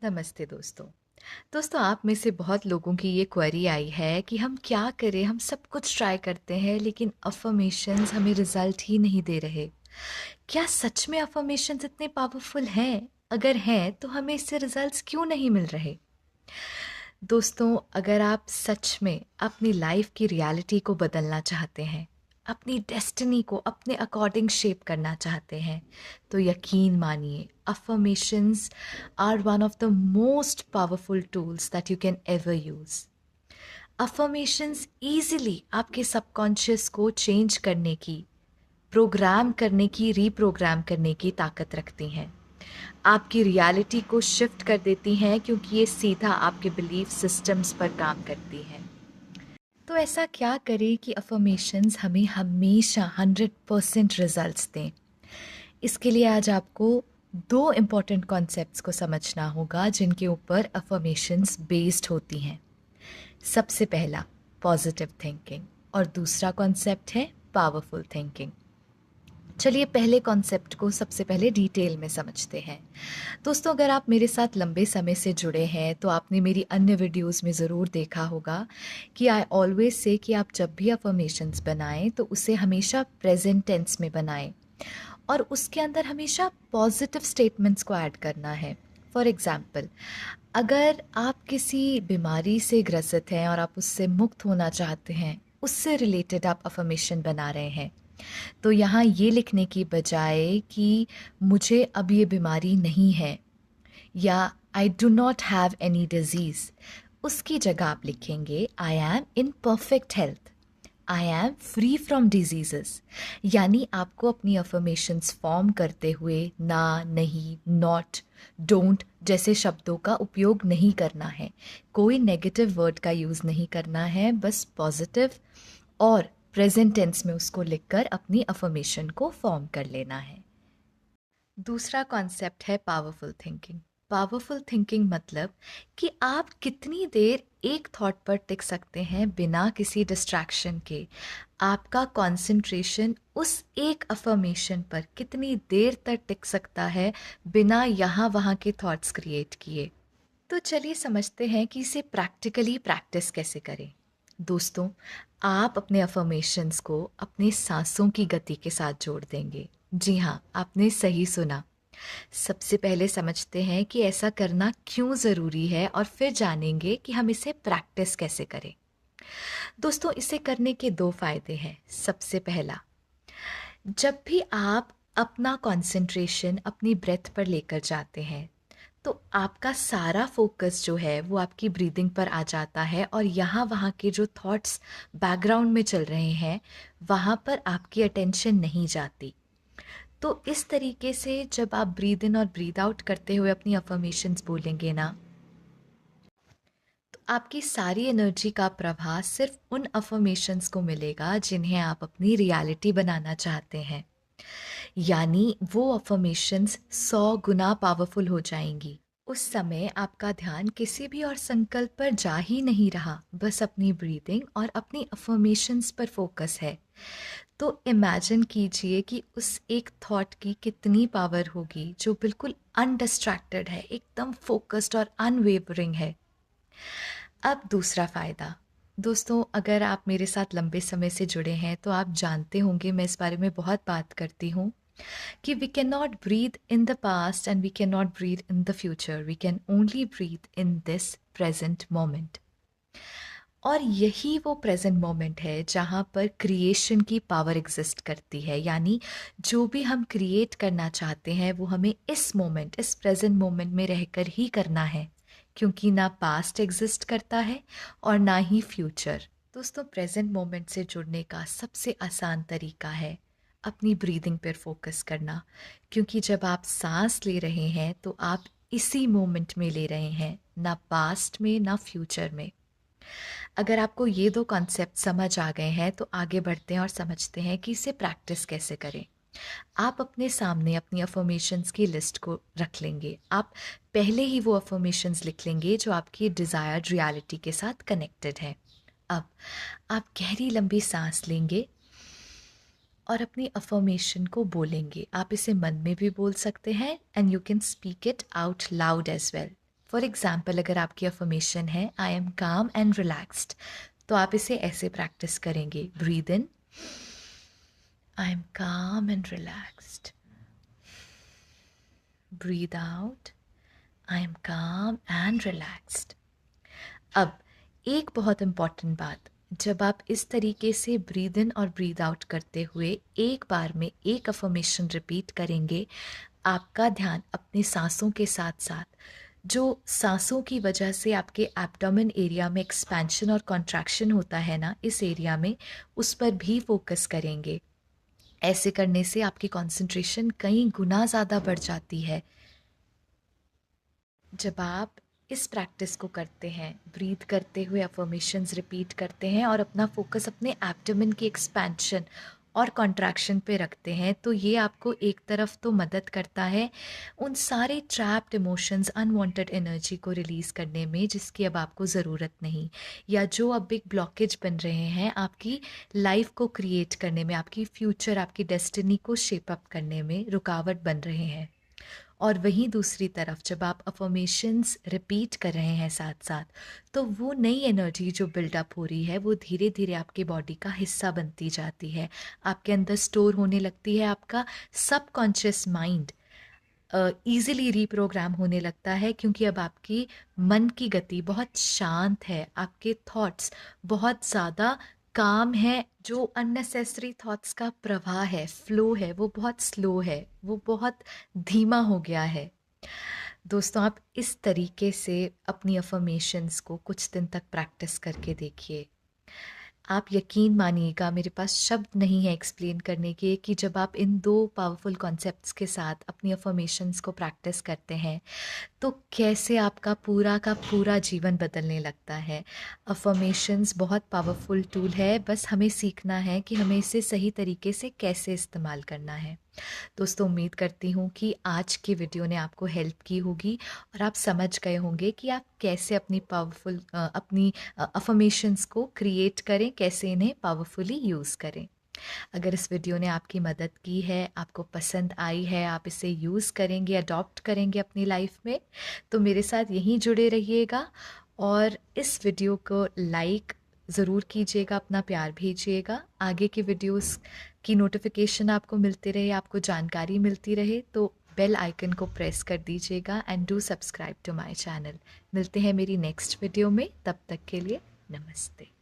नमस्ते दोस्तों। दोस्तों, आप में से बहुत लोगों की ये क्वेरी आई है कि हम क्या करें? हम सब कुछ ट्राई करते हैं लेकिन अफ़र्मेशंस हमें रिज़ल्ट ही नहीं दे रहे। क्या सच में अफ़र्मेशंस इतने पावरफुल हैं? अगर हैं तो हमें इससे रिज़ल्ट्स क्यों नहीं मिल रहे? दोस्तों, अगर आप सच में अपनी लाइफ की रियलिटी को बदलना चाहते हैं, अपनी डेस्टिनी को अपने अकॉर्डिंग शेप करना चाहते हैं, तो यकीन मानिए affirmations are one of the most powerful tools that you can ever use. Affirmations easily आपके सबकॉन्शियस को चेंज करने की, प्रोग्राम करने की, रीप्रोग्राम करने की ताकत रखती हैं। आपकी रियलिटी को शिफ्ट कर देती हैं क्योंकि ये सीधा आपके बिलीफ सिस्टम्स पर काम करती हैं। तो ऐसा क्या करें कि अफर्मेशंस हमें हमेशा 100% रिजल्ट्स दें? इसके लिए आज आपको दो इम्पॉर्टेंट कॉन्सेप्ट्स को समझना होगा जिनके ऊपर अफर्मेशंस बेस्ड होती हैं। सबसे पहला पॉजिटिव थिंकिंग और दूसरा कॉन्सेप्ट है पावरफुल थिंकिंग। चलिए पहले कॉन्सेप्ट को सबसे पहले डिटेल में समझते हैं। दोस्तों, अगर आप मेरे साथ लंबे समय से जुड़े हैं तो आपने मेरी अन्य वीडियोस में ज़रूर देखा होगा कि आई ऑलवेज से कि आप जब भी अफर्मेशंस बनाएं तो उसे हमेशा प्रेजेंट टेंस में बनाएं और उसके अंदर हमेशा पॉजिटिव स्टेटमेंट्स को ऐड करना है। फॉर एग्ज़ाम्पल, अगर आप किसी बीमारी से ग्रसित हैं और आप उससे मुक्त होना चाहते हैं, उससे रिलेटेड आप अफर्मेशन बना रहे हैं, तो यहाँ ये लिखने की बजाय कि मुझे अब ये बीमारी नहीं है या I do not have any disease, उसकी जगह आप लिखेंगे I am in perfect health, I am free from diseases. यानी आपको अपनी अफर्मेशंस फॉर्म करते हुए ना, नहीं, नॉट, डोंट जैसे शब्दों का उपयोग नहीं करना है। कोई नेगेटिव वर्ड का यूज़ नहीं करना है, बस पॉजिटिव और प्रेजेंट टेंस में उसको लिखकर अपनी अफर्मेशन को फॉर्म कर लेना है। दूसरा कॉन्सेप्ट है पावरफुल थिंकिंग। पावरफुल थिंकिंग मतलब कि आप कितनी देर एक थॉट पर टिक सकते हैं बिना किसी डिस्ट्रैक्शन के। आपका कंसंट्रेशन उस एक अफर्मेशन पर कितनी देर तक टिक सकता है बिना यहाँ वहाँ के थॉट्स क्रिएट किए। तो चलिए समझते हैं कि इसे प्रैक्टिकली प्रैक्टिस कैसे करें। दोस्तों, आप अपने अफर्मेशंस को अपने सांसों की गति के साथ जोड़ देंगे। जी हाँ, आपने सही सुना। सबसे पहले समझते हैं कि ऐसा करना क्यों ज़रूरी है और फिर जानेंगे कि हम इसे प्रैक्टिस कैसे करें। दोस्तों, इसे करने के दो फायदे हैं। सबसे पहला, जब भी आप अपना कंसंट्रेशन अपनी ब्रेथ पर लेकर जाते हैं तो आपका सारा फोकस जो है वो आपकी ब्रीदिंग पर आ जाता है और यहाँ वहाँ के जो थॉट्स बैकग्राउंड में चल रहे हैं वहाँ पर आपकी अटेंशन नहीं जाती। तो इस तरीके से जब आप ब्रीद इन और ब्रीद आउट करते हुए अपनी अफर्मेशंस बोलेंगे ना, तो आपकी सारी एनर्जी का प्रवाह सिर्फ उन अफर्मेशंस को मिलेगा जिन्हें आप अपनी रियलिटी बनाना चाहते हैं। यानी वो अफर्मेशंस 100 गुना पावरफुल हो जाएंगी। उस समय आपका ध्यान किसी भी और संकल्प पर जा ही नहीं रहा, बस अपनी ब्रीदिंग और अपनी अफर्मेशंस पर फोकस है। तो इमेजिन कीजिए कि उस एक थॉट की कितनी पावर होगी जो बिल्कुल अनडिस्ट्रैक्टेड है, एकदम फोकस्ड और अनवेवरिंग है। अब दूसरा फ़ायदा। दोस्तों, अगर आप मेरे साथ लंबे समय से जुड़े हैं तो आप जानते होंगे मैं इस बारे में बहुत बात करती हूँ कि we can not breathe in the past and we can not breathe in the future, we can only breathe in this present moment. और यही वो प्रेजेंट मोमेंट है जहाँ पर क्रिएशन की पावर एग्जिस्ट करती है। यानी जो भी हम क्रिएट करना चाहते हैं वो हमें इस मोमेंट, इस प्रेजेंट मोमेंट में रहकर ही करना है, क्योंकि ना पास्ट एग्जिस्ट करता है और ना ही फ्यूचर। दोस्तों, प्रेजेंट मोमेंट से जुड़ने का सबसे आसान तरीका है अपनी ब्रीदिंग पर फोकस करना, क्योंकि जब आप सांस ले रहे हैं तो आप इसी मोमेंट में ले रहे हैं, ना पास्ट में ना फ्यूचर में। अगर आपको ये दो कॉन्सेप्ट समझ आ गए हैं तो आगे बढ़ते हैं और समझते हैं कि इसे प्रैक्टिस कैसे करें। आप अपने सामने अपनी अफर्मेशंस की लिस्ट को रख लेंगे। आप पहले ही वो अफर्मेशंस लिख लेंगे जो आपकी डिज़ायर्ड रियलिटी के साथ कनेक्टेड है। अब आप गहरी लंबी सांस लेंगे और अपनी अफर्मेशन को बोलेंगे। आप इसे मन में भी बोल सकते हैं and you can speak it out loud as well. For example अगर आपकी अफर्मेशन है I am calm and relaxed, तो आप इसे ऐसे प्रैक्टिस करेंगे, breathe in, I am calm and relaxed, breathe out, I am calm and relaxed. अब एक बहुत इम्पॉर्टेंट बात, जब आप इस तरीके से ब्रीद इन और ब्रीद आउट करते हुए एक बार में एक अफर्मेशन रिपीट करेंगे, आपका ध्यान अपने सांसों के साथ साथ जो सांसों की वजह से आपके एब्डोमेन एरिया में एक्सपेंशन और कॉन्ट्रैक्शन होता है ना, इस एरिया में, उस पर भी फोकस करेंगे। ऐसे करने से आपकी कंसंट्रेशन कई गुना ज़्यादा बढ़ जाती है। जब आप इस प्रैक्टिस को करते हैं, ब्रीथ करते हुए अफर्मेशंस रिपीट करते हैं और अपना फोकस अपने एब्डोमेन की एक्सपेंशन और कॉन्ट्रैक्शन पे रखते हैं, तो ये आपको एक तरफ तो मदद करता है उन सारे ट्रैप्ड इमोशंस, अनवांटेड एनर्जी को रिलीज़ करने में जिसकी अब आपको ज़रूरत नहीं, या जो अब एक ब्लॉकेज बन रहे हैं आपकी लाइफ को क्रिएट करने में, आपकी फ्यूचर, आपकी डेस्टिनी को शेप अप करने में रुकावट बन रहे हैं। और वहीं दूसरी तरफ जब आप अफर्मेशंस रिपीट कर रहे हैं साथ साथ, तो वो नई एनर्जी जो बिल्डअप हो रही है वो धीरे धीरे आपके बॉडी का हिस्सा बनती जाती है, आपके अंदर स्टोर होने लगती है। आपका सबकॉन्शियस माइंड ईज़िली रीप्रोग्राम होने लगता है, क्योंकि अब आपकी मन की गति बहुत शांत है, आपके थॉट्स बहुत ज़्यादा काम है, जो अननेसेसरी थॉट्स का प्रवाह है, फ्लो है, वो बहुत स्लो है, वो बहुत धीमा हो गया है। दोस्तों, आप इस तरीके से अपनी अफर्मेशंस को कुछ दिन तक प्रैक्टिस करके देखिए। आप यकीन मानिएगा, मेरे पास शब्द नहीं है एक्सप्लेन करने के कि जब आप इन दो पावरफुल कॉन्सेप्ट्स के साथ अपनी अफर्मेशंस को प्रैक्टिस करते हैं तो कैसे आपका पूरा का पूरा जीवन बदलने लगता है। अफर्मेशंस बहुत पावरफुल टूल है, बस हमें सीखना है कि हमें इसे सही तरीके से कैसे इस्तेमाल करना है। दोस्तों, उम्मीद करती हूँ कि आज की वीडियो ने आपको हेल्प की होगी और आप समझ गए होंगे कि आप कैसे अपनी अपनी अफर्मेशंस को क्रिएट करें, कैसे इन्हें पावरफुली यूज़ करें। अगर इस वीडियो ने आपकी मदद की है, आपको पसंद आई है, आप इसे यूज़ करेंगे, अडॉप्ट करेंगे अपनी लाइफ में, तो मेरे साथ यहीं जुड़े रहिएगा और इस वीडियो को लाइक ज़रूर कीजिएगा, अपना प्यार भेजिएगा। आगे की वीडियोस की नोटिफिकेशन आपको मिलती रहे, आपको जानकारी मिलती रहे, तो बेल आइकन को प्रेस कर दीजिएगा and do subscribe to my channel. मिलते हैं मेरी नेक्स्ट वीडियो में, तब तक के लिए नमस्ते।